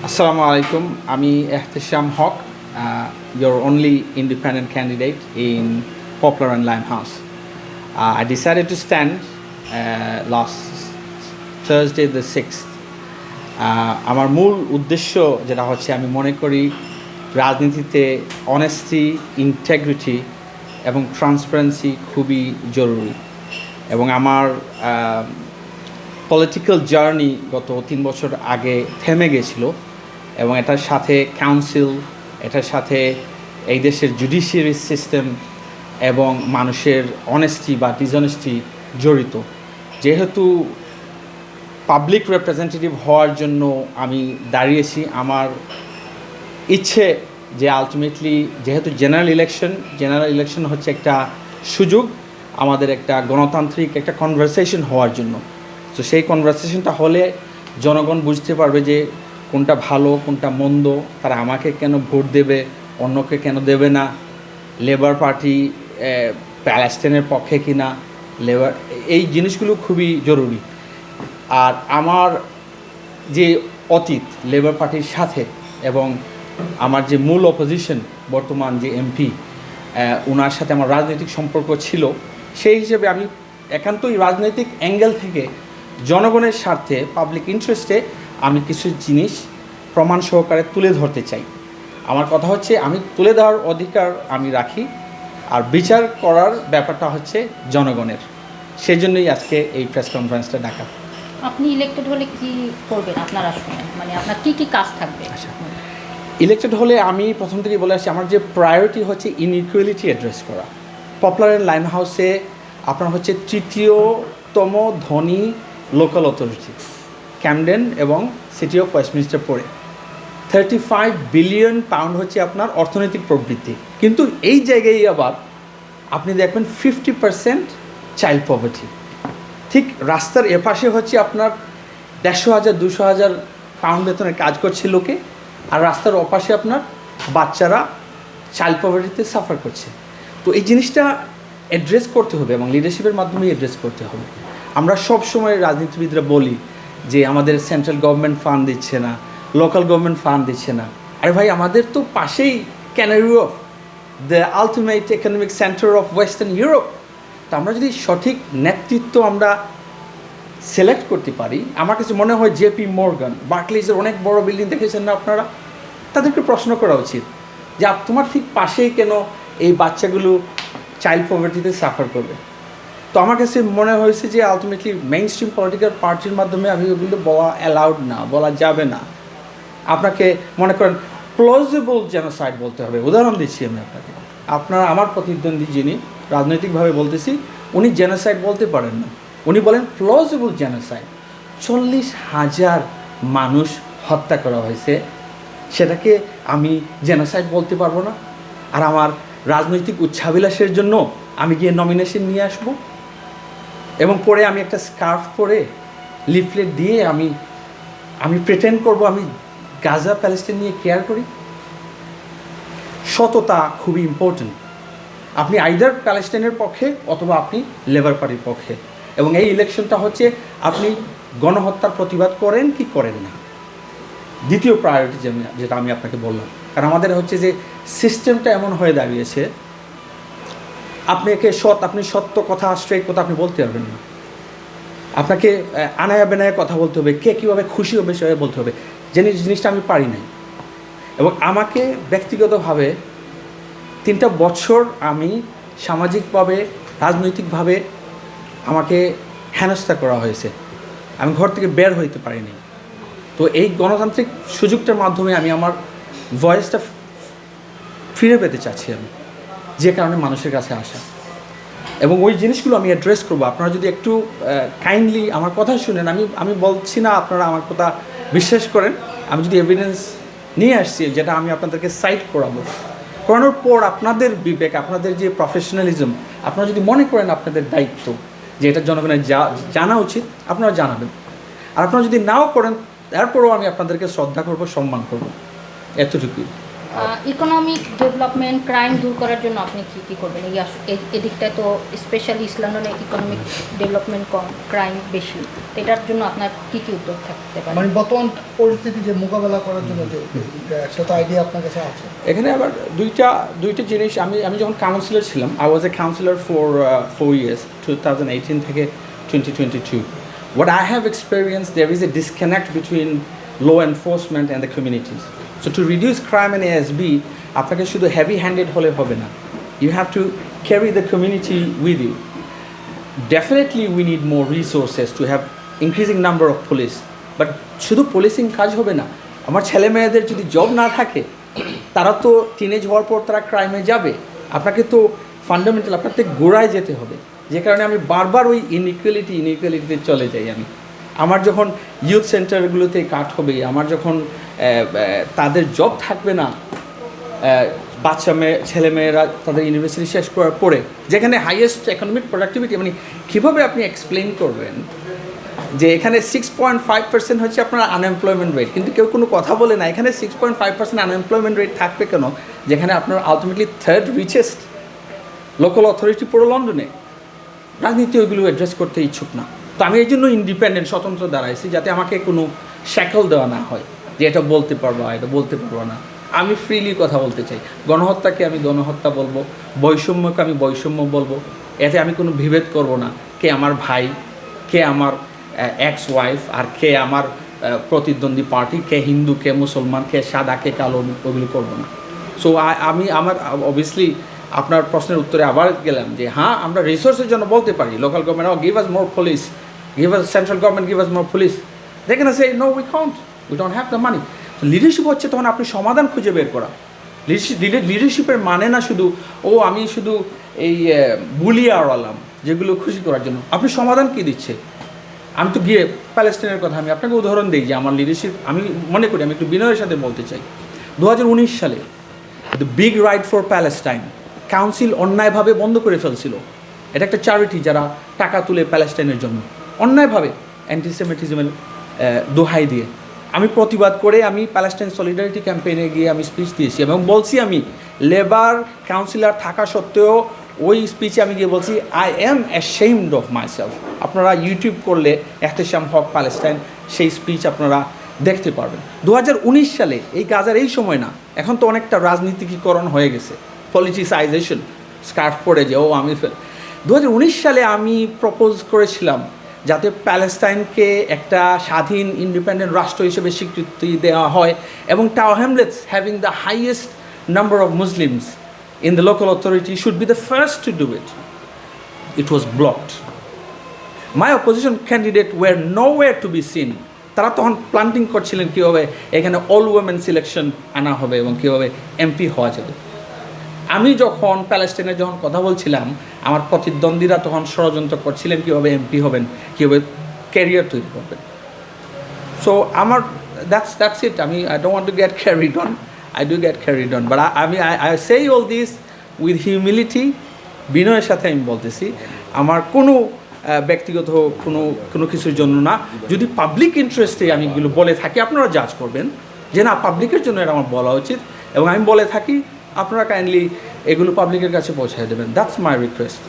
Assalamu alaikum. Ami Ehtisham Haq, your only independent candidate in Poplar and Limehouse. I decided to stand last Thursday the 6th. আমার মূল উদ্দেশ্য যেটা হচ্ছে আমি মনে করি রাজনীতিতে অনেস্টি, ইন্টেগ্রিটি এবং ট্রান্সপারেন্সি খুবই জরুরি এবং আমার পলিটিক্যাল জার্নি গত 3 বছর আগে থেমে গেছিল এবং এটার সাথে কাউন্সিল, এটার সাথে এই দেশের জুডিশিয়ারি সিস্টেম এবং মানুষের অনেস্টি বা ডিসঅনেস্টি জড়িত। যেহেতু পাবলিক রিপ্রেজেন্টেটিভ হওয়ার জন্য আমি দাঁড়িয়েছি, আমার ইচ্ছে যে আলটিমেটলি যেহেতু জেনারেল ইলেকশন হচ্ছে একটা সুযোগ আমাদের একটা গণতান্ত্রিক একটা কনভারসেশন হওয়ার জন্য। তো সেই কনভারসেশনটা হলে জনগণ বুঝতে পারবে যে কোনটা ভালো কোনটা মন্দ, তারা আমাকে কেন ভোট দেবে, অন্যকে কেন দেবে না, লেবার পার্টি প্যালেস্টাইনের পক্ষে কিনা, এই জিনিসগুলো খুবই জরুরি। আর আমার যে অতীত লেবার পার্টির সাথে এবং আমার যে মূল অপোজিশন বর্তমান যে এমপি, ওনার সাথে আমার রাজনৈতিক সম্পর্ক ছিল, সেই হিসেবে আমি একান্তই রাজনৈতিক অ্যাঙ্গেল থেকে জনগণের স্বার্থে পাবলিক ইন্টারেস্টে আমি কিছু জিনিস প্রমাণ সহকারে তুলে ধরতে চাই। আমার কথা হচ্ছে আমি তুলে দেওয়ার অধিকার আমি রাখি, আর বিচার করার ব্যাপারটা হচ্ছে জনগণের। সেই জন্যই আজকে এই প্রেস কনফারেন্সটা ডাকা। আপনি ইলেক্টেড হলে কি করবেন আপনার আসলে, মানে আপনার কী কী কাজ থাকবে? আচ্ছা, ইলেক্টেড হলে আমি প্রথম থেকেই বলে আসছি আমার যে প্রায়োরিটি হচ্ছে ইনইকুয়ালিটি অ্যাড্রেস করা। পপুলার অ্যান্ড লাইম হাউসে আপনার হচ্ছে তৃতীয়তম ধনী লোকাল অথরিটি ক্যামডেন এবং সিটি অফ ওয়েস্টমিনস্টার পড়ে 35 বিলিয়ন পাউন্ড হচ্ছে আপনার অর্থনৈতিক প্রবৃদ্ধি, কিন্তু এই জায়গায় আবার আপনি দেখবেন 50% চাইল্ড পভার্টি। ঠিক রাস্তার এপাশে হচ্ছে আপনার 150,000-200,000 পাউন্ড বেতনের কাজ করছে লোকে, আর রাস্তার ওপাশে আপনার বাচ্চারা চাইল্ড পভার্টিতে সাফার করছে। তো এই জিনিসটা অ্যাড্রেস করতে হবে এবং লিডারশিপের মাধ্যমে অ্যাড্রেস করতে হবে। আমরা সব সময় রাজনীতিবিদরা বলি যে আমাদের সেন্ট্রাল গভর্নমেন্ট ফান্ড দিচ্ছে না, লোকাল গভর্নমেন্ট ফান্ড দিচ্ছে না। আরে ভাই, আমাদের তো পাশেই canary of the ultimate economic centre of western Europe. তো আমরা যদি সঠিক নেতৃত্ব আমরা সিলেক্ট করতে পারি, আমার কাছে মনে হয় জেপি মর্গান, বার্কলিজের অনেক বড় বিল্ডিং দেখেছেন না আপনারা, তাদেরকে প্রশ্ন করা উচিত যে তোমার ঠিক পাশেই কেন এই বাচ্চাগুলো চাইল্ড পভার্টিতে সাফার করবে। তো আমার কাছে মনে হয়েছে যে আলটিমেটলি মেইন স্ট্রিম পলিটিক্যাল পার্টির মাধ্যমে আমি ওগুলো বলা অ্যালাউড না, বলা যাবে না। আপনাকে মনে করেন প্লজিবল জেনোসাইড বলতে হবে। উদাহরণ দিচ্ছি আমি আপনাকে, আমার প্রতিদ্বন্দ্বী যিনি, রাজনৈতিকভাবে বলতেছি, উনি জেনোসাইড বলতে পারেন না, উনি বলেন প্লজিবল জেনোসাইড। 40,000 মানুষ হত্যা করা হয়েছে, সেটাকে আমি জেনোসাইড বলতে পারবো না? আর আমার রাজনৈতিক উচ্চাভিলাষের জন্য আমি গিয়ে নমিনেশন নিয়ে আসবো এবং পরে আমি একটা স্কার্ফ পরে লিফলেট দিয়ে আমি প্রিটেন্ড করব আমি গাজা প্যালেস্টাইন নিয়ে কেয়ার করি? সততা খুবই ইম্পর্টেন্ট। আপনি আইদার প্যালেস্টাইনের পক্ষে অথবা আপনি লেবার পার্টির পক্ষে, এবং এই ইলেকশনটা হচ্ছে আপনি গণহত্যার প্রতিবাদ করেন কি করেন না। দ্বিতীয় প্রায়োরিটি যেটা আমি আপনাকে বললাম, কারণ আমাদের হচ্ছে যে সিস্টেমটা এমন হয়ে দাঁড়িয়েছে, আপনি সত্য কথা, স্ট্রেট কথা আপনি বলতে পারবেন না। আপনাকে আনায়া বেনায়া কথা বলতে হবে, কে কীভাবে খুশি হবে সেভাবে বলতে হবে। জিনিসটা আমি পারি নাই। এবং আমাকে ব্যক্তিগতভাবে 3টা বছর আমি সামাজিকভাবে, রাজনৈতিকভাবে আমাকে হেনস্থা করা হয়েছে, আমি ঘর থেকে বের হইতে পারিনি। তো এই গণতান্ত্রিক সুযোগটার মাধ্যমে আমি আমার ভয়েসটা ফিরে পেতে চাচ্ছি আমি, যে কারণে মানুষের কাছে আসা, এবং ওই জিনিসগুলো আমি অ্যাড্রেস করবো। আপনারা যদি একটু কাইন্ডলি আমার কথা শুনেন, আমি বলছি না আপনারা আমার কথা বিশ্বাস করেন, আমি যদি এভিডেন্স নিয়ে আসছি যেটা আমি আপনাদেরকে সাইট করানোর পর আপনাদের বিবেক, আপনাদের যে প্রফেশনালিজম, আপনারা যদি মনে করেন আপনাদের দায়িত্ব যে এটা জনগণের জানা উচিত, আপনারা জানাবেন। আর আপনারা যদি নাও করেন, তারপরেও আমি আপনাদেরকে শ্রদ্ধা করব, সম্মান করব, এতটুকুই। ইকোনমিক ডেভেলপমেন্ট ক্রাইম দূর করার জন্য আপনি কি কি করবেন? এদিকটায় তো স্পেশালি ইস্ট লন্ডনে ইকোনমিক ডেভেলপমেন্ট কম, ক্রাইম বেশি, তো এটার জন্য আপনার কি কি উদ্যোগ থাকতে পারে? মানে বর্তমান পরিস্থিতি যে মোকাবেলা করার জন্য যে সেটা আইডিয়া আপনার কাছে আছে? এখানে আবার দুইটা জিনিস, আমি যখন কাউন্সিলর ছিলাম, I was A councillor for 4 years, 2018 থেকে 2022. What I have experienced, there is a disconnect between law enforcement and the communities. So to reduce crime in ASB, আপনাকে শুধু heavy handed হলে হবে না, you have to carry the community with you. Definitely we need more resources to have increasing number of police, but শুধু policing কাজ হবে না। আমার ছেলে মেয়েদের যদি জব না থাকে, তারা তো টিনেজ হওয়ার পর তারা ক্রাইমে যাবে। আপনাকে তো ফান্ডামেন্টাল আপনাকে গোড়ায় যেতে হবে, যে কারণে আমি বারবার ওই ইনইকুয়ালিটিতে চলে যাই। আমার যখন ইউথ সেন্টারগুলোতে কাট হবে, আমার যখন তাদের জব থাকবে না, ছেলেমেয়েরা তাদের ইউনিভার্সিটি শেষ করার পরে, যেখানে হাইয়েস্ট ইকোনমিক প্রোডাক্টিভিটি, মানে কীভাবে আপনি এক্সপ্লেইন করবেন যে এখানে 6.5% হচ্ছে আপনার আনএমপ্লয়মেন্ট রেট, কিন্তু কেউ কোনো কথা বলে না এখানে 6.5% আনএমপ্লয়মেন্ট রেট থাকবে কেন, যেখানে আপনার ultimately third richest local authority পুরো লন্ডনে। রাজনীতি ওইগুলো অ্যাড্রেস করতে ইচ্ছুক না। তো আমি এই জন্য ইন্ডিপেন্ডেন্ট, স্বতন্ত্র দাঁড়াইছি, যাতে আমাকে কোনো শ্যাকল দেওয়া না হয় যে এটা বলতে পারবো, এটা বলতে পারবো না। আমি ফ্রিলি কথা বলতে চাই। গণহত্যাকে আমি গণহত্যা বলবো, বৈষম্যকে আমি বৈষম্য বলবো। এতে আমি কোনো বিভেদ করব না, কে আমার ভাই, কে আমার এক্স ওয়াইফ, আর কে আমার প্রতিদ্বন্দ্বী পার্টি, কে হিন্দু, কে মুসলমান, কে সাদা, কে কালো, ওগুলো করবো না। সো আমার অবভিয়াসলি আপনার প্রশ্নের উত্তরে আবার গেলাম যে হ্যাঁ, আমরা রিসোর্সের জন্য বলতে পারি local government, give us more police, give us central government, give us more police. They can say no, we can't, we don't have the money. Leadership হচ্ছে তখন আপনি সমাধান খুঁজে বের করা। লিডারশিপের মানে না শুধু আমি শুধু এই বুলিয়ে আড়ালাম যেগুলো খুশি করার জন্য। আপনি সমাধান কী দিচ্ছে? আমি তো গিয়ে প্যালেস্টাইনের কথা আমি আপনাকে উদাহরণ দিই যে আমার লিডারশিপ, আমি মনে করি, আমি একটু বিনয়ের সাথে বলতে চাই, 2019 সালে the big right for Palestine council অন্যায়ভাবে বন্ধ করে ফেলছিল। এটা একটা চ্যারিটি যারা টাকা তুলে প্যালেস্টাইনের জন্য, অন্যায়ভাবে অ্যান্টিসেমিটিজমের দোহাই দিয়ে। আমি প্রতিবাদ করে আমি প্যালেস্টাইন সলিডারিটি ক্যাম্পেইনে গিয়ে আমি স্পিচ দিয়েছি এবং বলছি, আমি লেবার কাউন্সিলর থাকা সত্ত্বেও ওই স্পিচে আমি গিয়ে বলছি, I am ashamed of myself. আপনারা ইউটিউব করলে এহতেশাম হক প্যালেস্টাইন সেই স্পিচ আপনারা দেখতে পারবেন। 2019 সালে এই গাজার এই সময় না, এখন তো অনেকটা রাজনীতিকীকরণ হয়ে গেছে, পলিটিসাইজেশন, স্কার্ফ পরে যে আমি 2019 সালে আমি প্রপোজ করেছিলাম যাতে প্যালেস্টাইনকে একটা স্বাধীন ইন্ডিপেন্ডেন্ট রাষ্ট্র হিসেবে স্বীকৃতি দেওয়া হয়, এবং tower Hamlets having the highest number of Muslims in the local authority should be the first to do it. It was blocked. My opposition candidate were nowhere to be seen. তারা তখন planning করছিলেন কীভাবে এখানে all women selection আনা হবে এবং কীভাবে MP হওয়া যাবে। আমি যখন প্যালেস্টাইনের যখন কথা বলছিলাম, আমার প্রতিদ্বন্দ্বীরা তখন ষড়যন্ত্র করছিলেন কীভাবে এমপি হবেন, কীভাবে ক্যারিয়ার তৈরি করবেন। সো আমার that's it. I don't want to get carried on. I do get carried on, but I say all this with humility. বিনয়ের সাথে আমি বলতেছি, আমার কোনো ব্যক্তিগত কোনো কিছুর জন্য না। যদি পাবলিক ইন্টারেস্টে আমি এগুলো বলে থাকি, আপনারা জাজ করবেন যে না, পাবলিকের জন্য এটা আমার বলা উচিত, এবং আমি বলে থাকি, আপনারা কাইন্ডলি এগুলো পাবলিকের কাছে পৌঁছায় দেবেন। That's my request.